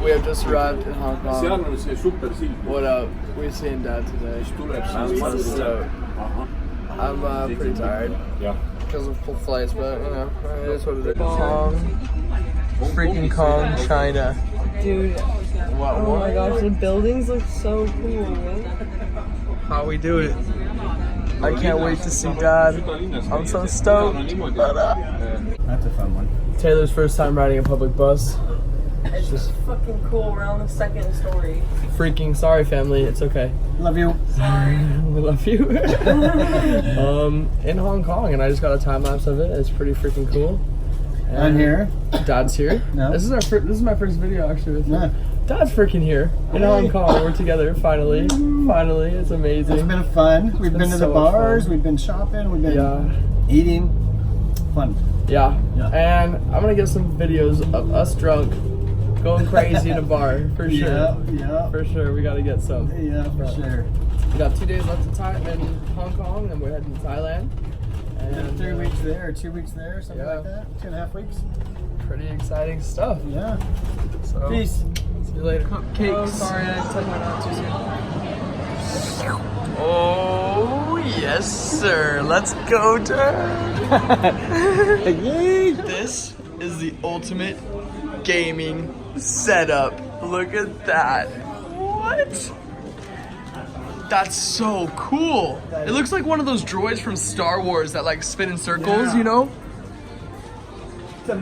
We have just arrived in Hong Kong. What up? We're seeing Dad today. I'm pretty tired. Yeah. Because of full flights, but you know, it is what it is. Kong, freaking Kong, China. Dude, What? Oh my gosh, the buildings look so cool. How we do it? I can't wait to see Dad. I'm so stoked. That's a fun one. Taylor's first time riding a public bus. It's just fucking cool. We're on the second story. Freaking sorry, family. It's okay. Love you. Sorry. We love you. In Hong Kong, and I just got a time lapse of it. It's pretty freaking cool. And I'm here. Dad's here. No. This is my first video actually with you. Yeah. Dad's freaking here in Hong Kong. We're together finally. Finally, it's amazing. It's been fun. We've been to the so much bars. fun. We've been shopping. We've been eating. Fun. Yeah. Yeah. And I'm gonna get some videos of us drunk, going crazy in a bar for sure. Yeah. For sure, we gotta get some. Yeah, for sure. We got 2 days left in Hong Kong, and we're heading to Thailand. And 3 weeks there, 2 weeks there, something like that. 2.5 weeks. Pretty exciting stuff. Yeah. So, Peace. see you later. Cupcakes. Oh, sorry, I took mine out too soon. Oh, yes, sir. Let's go, Dad. This is the ultimate gaming setup. Look at that. What? That's so cool. It looks like one of those droids from Star Wars that like spin in circles, Yeah. you know?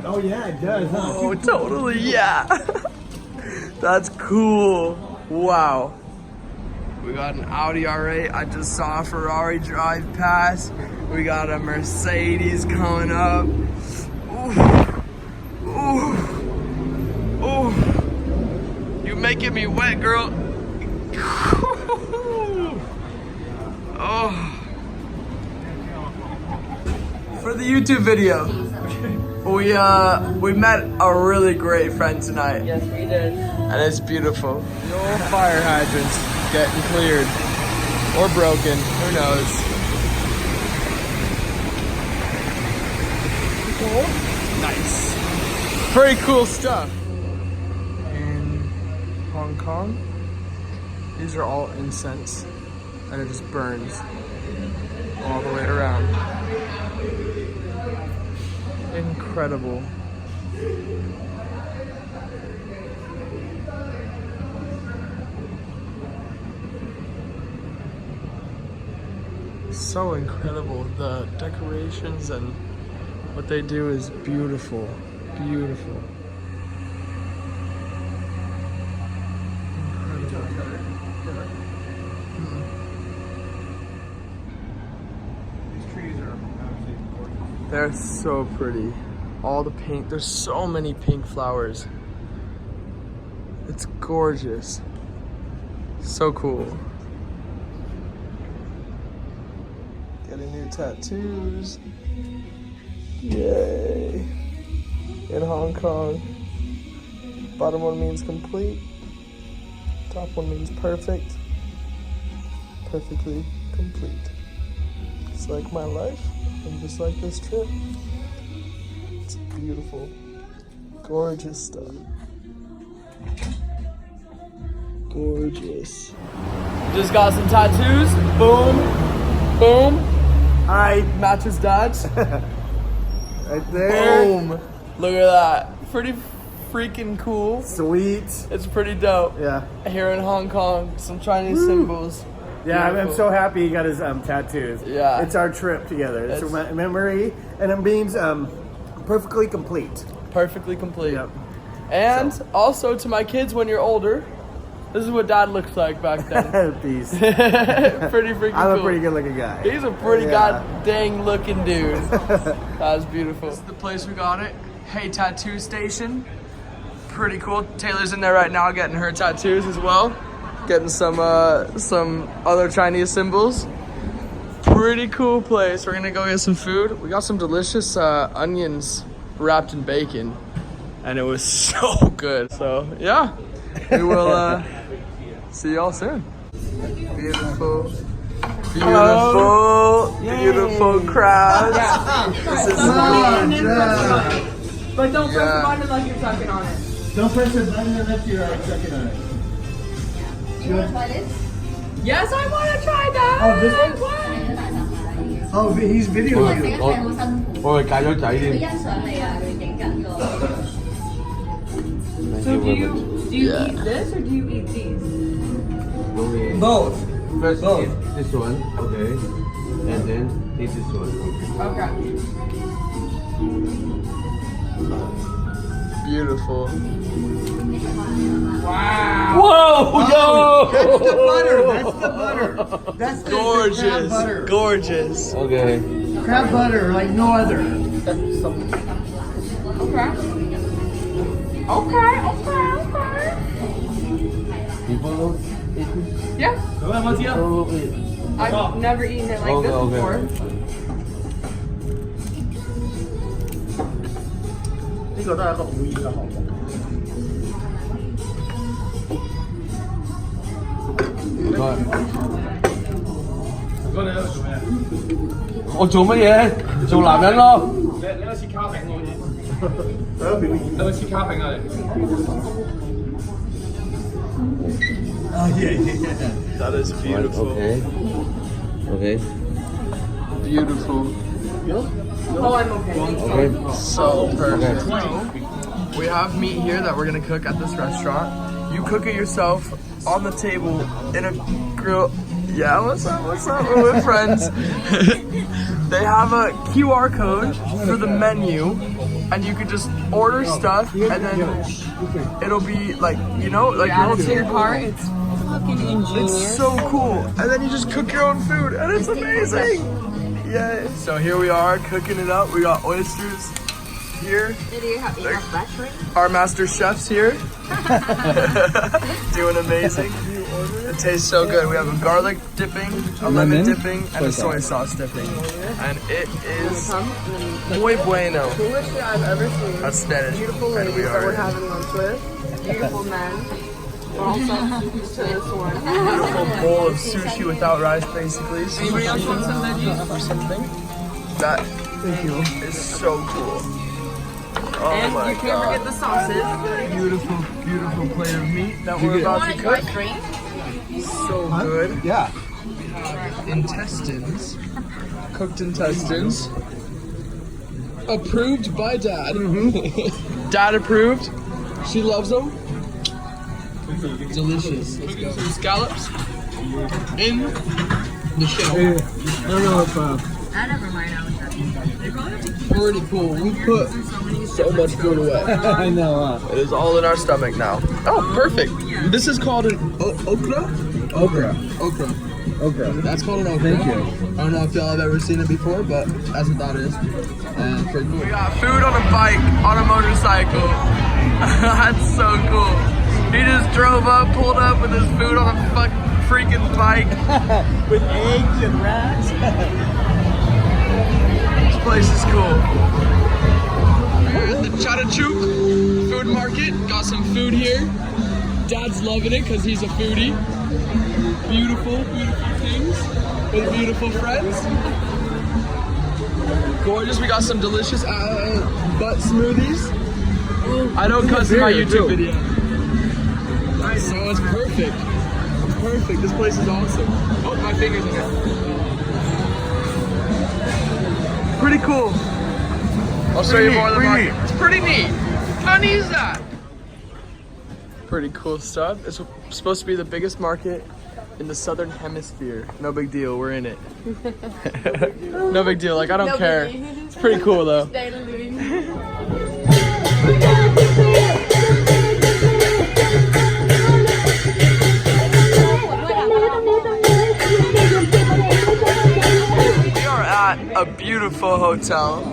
Oh yeah, it does. Huh? Oh, totally, yeah. That's cool. Wow. We got an Audi R8. I just saw a Ferrari drive past. We got a Mercedes coming up. Ooh. Ooh. Ooh. You making me wet, girl. Oh. For the YouTube video, we met a really great friend tonight. Yes, we did. And it's beautiful. The old fire hydrants getting cleared. Or broken, who knows. Cool. Nice. Pretty cool stuff. In Hong Kong, these are all incense. And it just burns all the way around. Incredible. So incredible. The decorations and what they do is beautiful. Beautiful. They're so pretty. All the pink, there's so many pink flowers. It's gorgeous. So cool. Getting new tattoos. Yay. In Hong Kong. Bottom one means complete. Top one means perfect. Perfectly complete. It's like my life. And just like this trip, it's beautiful, gorgeous stuff. Gorgeous. Just got some tattoos. Boom, boom. All right, matches Dodge. Right there. Boom. Look at that. Pretty freaking cool. Sweet. It's pretty dope. Yeah. Here in Hong Kong, some Chinese symbols. Yeah, I'm Beautiful. so happy he got his tattoos. Yeah. It's our trip together. It's a memory, and it means perfectly complete. Perfectly complete. Yep. And also to my kids when you're older, this is what Dad looked like back then. Peace. Pretty freaking I'm cool. a pretty good looking guy. He's a pretty Yeah. god dang looking dude. That was beautiful. This is the place we got it. Hey Tattoo Station. Pretty cool. Taylor's in there right now getting her tattoos as well. Getting some other Chinese symbols. Pretty cool place. We're gonna go get some food. We got some delicious onions wrapped in bacon, and it was so good. So yeah, we will see y'all soon. Beautiful, beautiful, beautiful crowd. This is gorgeous. But don't press the button like you're sucking on it. Don't press the button unless you're second on it. You want to try this? Yes, I want to try that. Oh, this one? Oh, he's videoing you. 我哋戒咗仔添。 So do you eat this or do you eat these? Both. First Both. this one, okay, and then this is one. Okay. Beautiful. Wow. Whoa, yo! That's the butter. That's the butter. That's the crab Gorgeous. butter. Gorgeous. Okay. Crab butter like no other. Okay. You follow? Yeah. I've never eaten it like this Okay. before. 呢個都係一個好熱嘅項目。唔該。我做乜嘢？做男人咯。你有切卡餅喎，好似。佢有表演。有冇切卡餅啊你？ Oh yeah, yeah. That is beautiful. Okay. Okay. Beautiful. Oh, I'm okay. Okay. So perfect. We have meat here that we're gonna cook at this restaurant. You cook it yourself on the table in a grill. Yeah, what's up? We're with friends. They have a QR code for the menu, and you could just order stuff, and then it'll be like, you know, like your whole To your table. car, it's fucking ingenious. It's so cool. And then you just cook your own food, and it's amazing. Yeah. So here we are cooking it up. We got oysters here. Did you have enough battery? Our master chef's here. Doing amazing. It tastes so good. We have a garlic dipping, a lemon dipping, and a soy sauce dipping. And it is muy bueno. Coolest shit I've ever seen. That's Spanish. Beautiful And ladies we that we're are having lunch with. Beautiful men. We're also used to this one. beautiful bowl of sushi without rice, basically. Anybody else want some veggies? Or something. That is so cool. Oh And my you can't god. forget the sauces. Beautiful, beautiful plate of meat that we're about to cook. drink? So good. Yeah. Intestines. Cooked intestines. Approved by Dad. Dad approved. She loves them. Delicious. Let's go. Some scallops in the shell. No, I never mind. I was Pretty cool. We put so much food away. I know. It is all in our stomach now. Oh, perfect. This is called an okra? Okra. Okra. Okra. That's called an okra. Thank you. I don't know if y'all have ever seen it before, but that's what that is. Pretty cool. We got food on a bike, on a motorcycle. That's so cool. He just drove up, pulled up with his food on a freaking bike. With eggs and rats. This place is cool. We're at the Chatuchuk food market. Got some food here. Dad's loving it because he's a foodie. Beautiful, beautiful things with beautiful friends. Gorgeous. We got some delicious butt smoothies. I don't cuss in my YouTube video. So it's perfect. It's perfect. This place is awesome. Oh, my fingers in it. Pretty cool. I'll show you more of the market. It's pretty neat. How neat is that? Pretty cool stuff. It's supposed to be the biggest market in the southern hemisphere. No big deal. We're in it. No big deal. Like, I don't care. It's pretty cool though. We are at a beautiful hotel,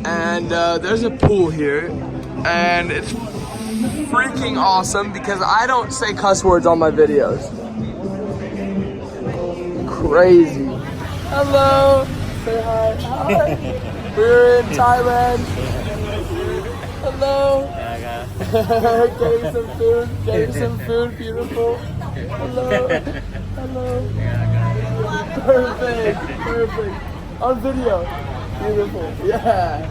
and there's a pool here, and it's freaking awesome because I don't say cuss words on my videos. Crazy. Hello. Say hi. Hi. We're in Thailand. Hello. Getting some food. Getting some food. Beautiful. Hello. Hello. Perfect. Perfect. On video. Beautiful. Yeah.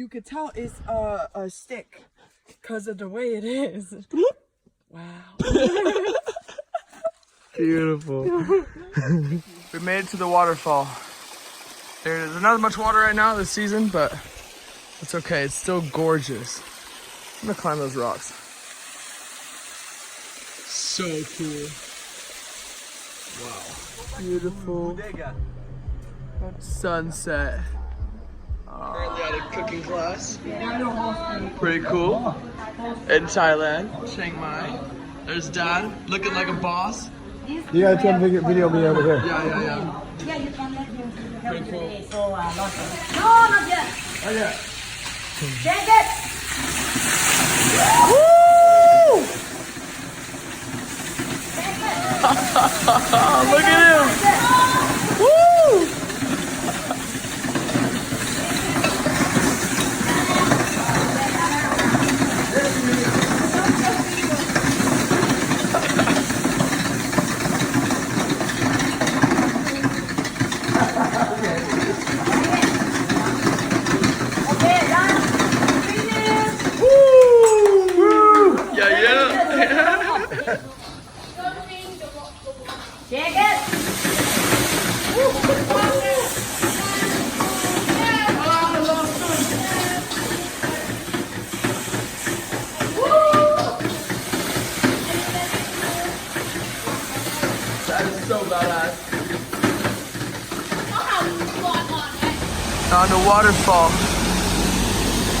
you could tell it's a stick because of the way it is. Wow. Beautiful. We made it to the waterfall. There's not as much water right now this season, but it's okay. It's still gorgeous. I'm gonna climb those rocks. So cool. Wow. Beautiful sunset. Currently at a cooking class. Pretty cool. In Thailand, Chiang Mai. There's Dad looking like a boss. You gotta come video me over here. Yeah. Yeah, you can let him see the Pretty cool. today. So, no, not yet. Oh yeah. Take it. Look at him. Woo! Okay, done. Finish. Yeah. Take it. That is so badass. Found a waterfall.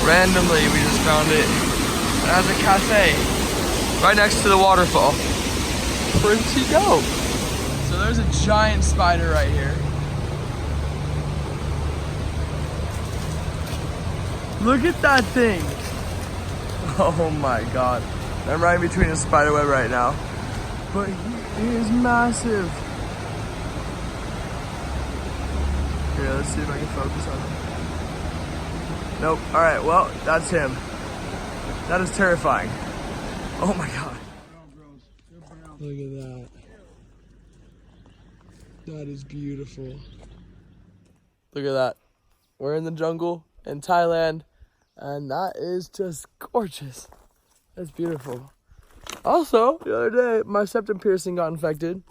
Randomly, we just found it. It has a cafe right next to the waterfall. Pretty dope. So there's a giant spider right here. Look at that thing. Oh my god. I'm right in between a spider web right now. But he is massive. Here, let's see if I can focus on him. Nope. Alright, well, that's him. That is terrifying. Oh my god. Look at that. That is beautiful. Look at that. We're in the jungle in Thailand, and that is just gorgeous. That's beautiful. Also, the other day, my septum piercing got infected,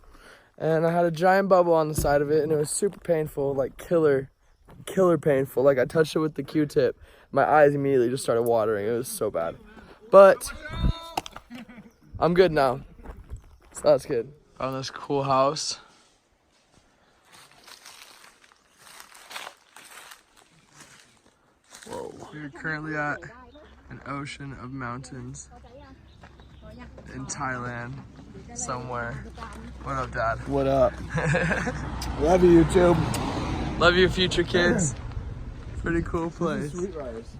and I had a giant bubble on the side of it, and it was super painful, like killer painful. Like I touched it with the Q-tip. My eyes immediately just started watering. It was so bad. But I'm good now. So that's good. Found this cool house. Whoa. We're currently at an ocean of mountains in Thailand somewhere. What up, Dad? What up? Love you, YouTube. Love you, future kids. Pretty cool place. Sweet rice.